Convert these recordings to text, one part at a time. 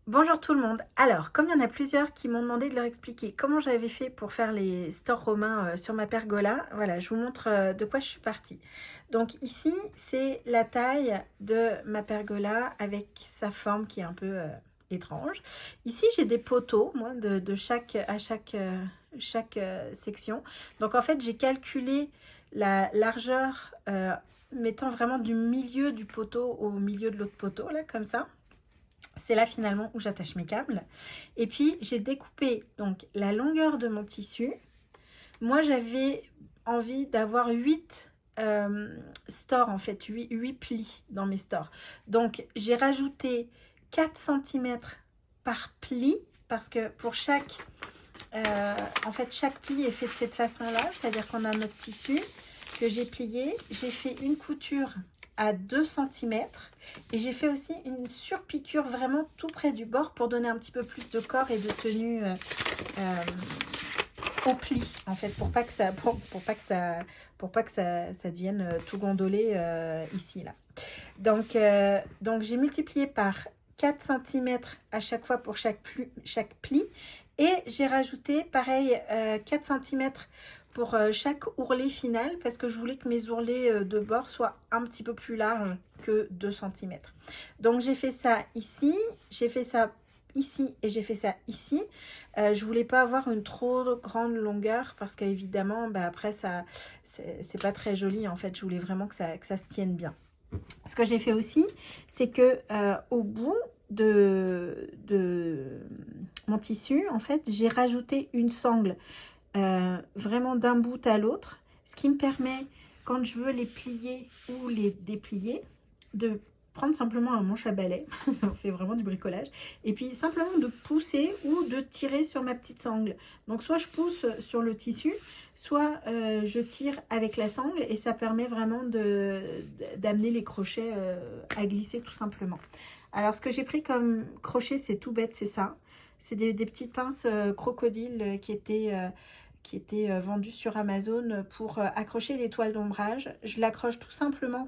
Bonjour tout le monde. Alors, comme il y en a plusieurs qui m'ont demandé de leur expliquer comment j'avais fait pour faire les stores romains sur ma pergola, voilà, je vous montre de quoi je suis partie. Donc ici, c'est la taille de ma pergola avec sa forme qui est un peu étrange. Ici, j'ai des poteaux, moi, de chaque section. Donc en fait, j'ai calculé la largeur mettant vraiment du milieu du poteau au milieu de l'autre poteau, là, comme ça. C'est là finalement où j'attache mes câbles. Et puis j'ai découpé donc la longueur de mon tissu. Moi j'avais envie d'avoir 8 stores en fait, 8 plis dans mes stores. Donc j'ai rajouté 4 cm par pli parce que pour chaque en fait chaque pli est fait de cette façon là, c'est-à-dire qu'on a notre tissu que j'ai plié, j'ai fait une couture à 2 cm et j'ai fait aussi une surpiqûre vraiment tout près du bord pour donner un petit peu plus de corps et de tenue au pli en fait, pour pas que ça ça devienne tout gondolé ici là. Donc j'ai multiplié par 4 cm à chaque fois pour chaque pli et j'ai rajouté pareil 4 cm pour chaque ourlet final parce que je voulais que mes ourlets de bord soient un petit peu plus larges que 2 cm. Donc j'ai fait ça ici, j'ai fait ça ici et j'ai fait ça ici. Je voulais pas avoir une trop grande longueur parce qu'évidemment après ça c'est pas très joli en fait. Je voulais vraiment que ça se tienne bien. Ce que j'ai fait aussi, c'est que au bout de mon tissu, en fait, j'ai rajouté une sangle vraiment d'un bout à l'autre, ce qui me permet, quand je veux les plier ou les déplier, de prendre simplement un manche à balai, ça fait vraiment du bricolage, et puis simplement de pousser ou de tirer sur ma petite sangle. Donc soit je pousse sur le tissu, soit je tire avec la sangle et ça permet vraiment d'amener les crochets à glisser tout simplement. Alors ce que j'ai pris comme crochet, c'est tout bête, c'est ça. C'est des petites pinces crocodile qui étaient vendues sur Amazon pour accrocher les toiles d'ombrage. Je l'accroche tout simplement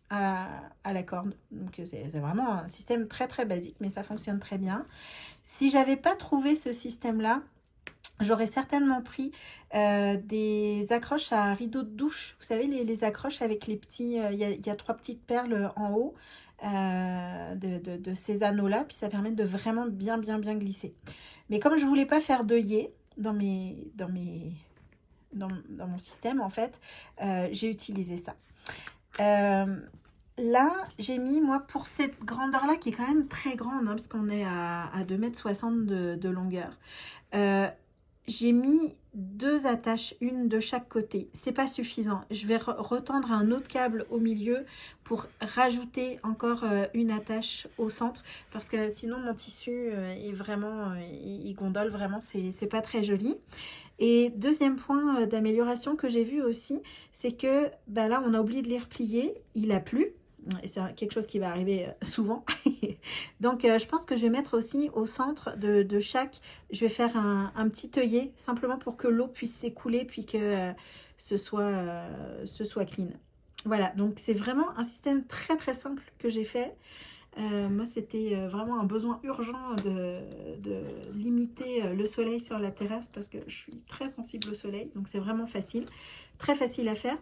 à la corde. Donc c'est vraiment un système très très basique, mais ça fonctionne très bien. Si j'avais pas trouvé ce système-là, j'aurais certainement pris des accroches à rideaux de douche. Vous savez, les accroches avec les petits... Il y a 3 petites perles en haut de ces anneaux-là. Puis ça permet de vraiment bien glisser. Mais comme je voulais pas faire d'œillet dans mon système, en fait, j'ai utilisé ça. Là, j'ai mis, moi, pour cette grandeur-là, qui est quand même très grande, hein, parce qu'on est à 2,60 m de longueur, j'ai mis 2 attaches, une de chaque côté. C'est pas suffisant. Je vais retendre un autre câble au milieu pour rajouter encore une attache au centre, parce que sinon mon tissu est vraiment, il gondole vraiment, c'est pas très joli. Et deuxième point d'amélioration que j'ai vu aussi, c'est que là, on a oublié de les replier. Il a plu. Et c'est quelque chose qui va arriver souvent. Donc, je pense que je vais mettre aussi au centre de chaque, je vais faire un petit œillet, simplement pour que l'eau puisse s'écouler, puis que ce soit clean. Voilà, donc c'est vraiment un système très très simple que j'ai fait. Moi, c'était vraiment un besoin urgent de limiter le soleil sur la terrasse parce que je suis très sensible au soleil, donc c'est vraiment facile, très facile à faire.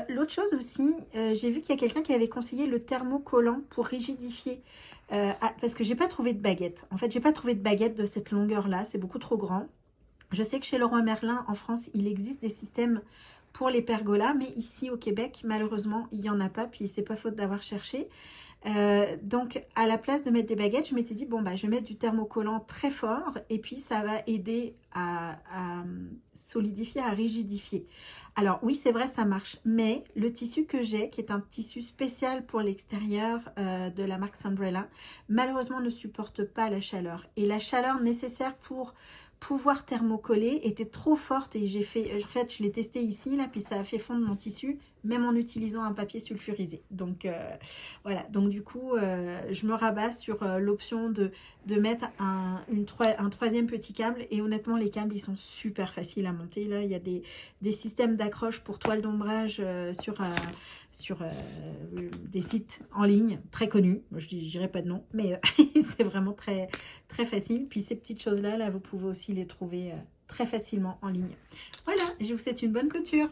L'autre chose aussi, j'ai vu qu'il y a quelqu'un qui avait conseillé le thermocollant pour rigidifier, parce que j'ai pas trouvé de baguette. En fait, j'ai pas trouvé de baguette de cette longueur-là, c'est beaucoup trop grand. Je sais que chez Leroy Merlin, en France, il existe des systèmes pour les pergolas, mais ici au Québec, malheureusement, il n'y en a pas, puis c'est pas faute d'avoir cherché. Donc, à la place de mettre des baguettes, je m'étais dit, bon, je vais mettre du thermocollant très fort, et puis ça va aider à solidifier, à rigidifier. Alors, oui, c'est vrai, ça marche, mais le tissu que j'ai, qui est un tissu spécial pour l'extérieur de la marque Sunbrella, malheureusement ne supporte pas la chaleur. Et la chaleur nécessaire pour pouvoir thermocoller était trop forte et j'ai fait, en fait, je l'ai testé ici, là, puis ça a fait fondre mon tissu, même en utilisant un papier sulfurisé. Donc, voilà. Donc, du coup, je me rabats sur l'option de mettre un troisième petit câble. Et honnêtement, les câbles, ils sont super faciles à monter. Là, il y a des systèmes d'accroche pour toile d'ombrage sur des sites en ligne très connus. Moi, je dirais pas de nom, mais c'est vraiment très, très facile. Puis ces petites choses-là, là, vous pouvez aussi les trouver très facilement en ligne. Voilà, je vous souhaite une bonne couture.